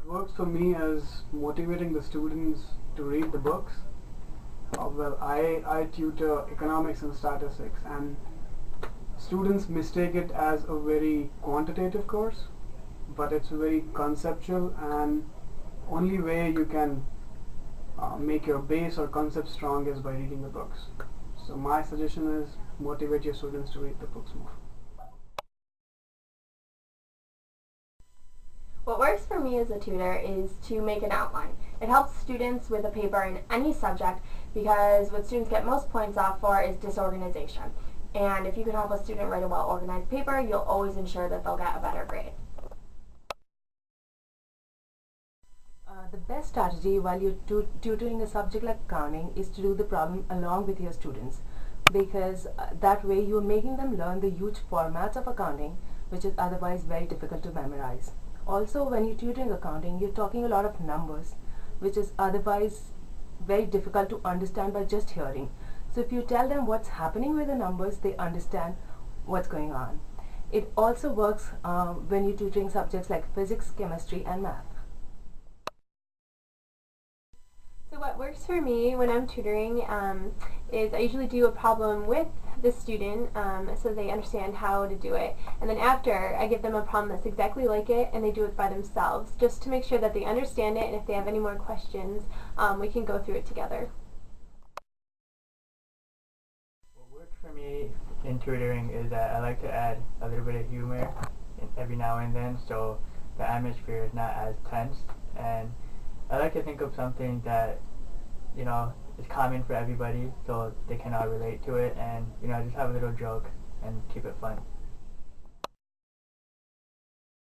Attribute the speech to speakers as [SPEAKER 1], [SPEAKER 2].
[SPEAKER 1] What works for me is motivating the students to read the books. I tutor economics and statistics, and students mistake it as a very quantitative course, but it's very conceptual, and only way you can make your base or concept strong is by reading the books. So my suggestion is motivate your students to read the books more.
[SPEAKER 2] What works for me as a tutor is to make an outline. It helps students with a paper in any subject because what students get most points off for is disorganization. And if you can help a student write a well-organized paper, you'll always ensure that they'll get a better grade.
[SPEAKER 3] The best strategy while you're tutoring a subject like accounting is to do the problem along with your students, because that way you're making them learn the huge formats of accounting, which is otherwise very difficult to memorize. Also, when you're tutoring accounting, you're talking a lot of numbers, which is otherwise very difficult to understand by just hearing. So if you tell them what's happening with the numbers, they understand what's going on. It also works when you're tutoring subjects like physics, chemistry, and math.
[SPEAKER 4] So what works for me when I'm tutoring is I usually do a problem with the student so they understand how to do it, and then after I give them a problem that's exactly like it and they do it by themselves, just to make sure that they understand it, and if they have any more questions we can go through it together.
[SPEAKER 5] What works for me in tutoring is that I like to add a little bit of humor every now and then, so the atmosphere is not as tense, and I like to think of something that, you know, is common for everybody so they can all relate to it, and, you know, just have a little joke and keep it fun.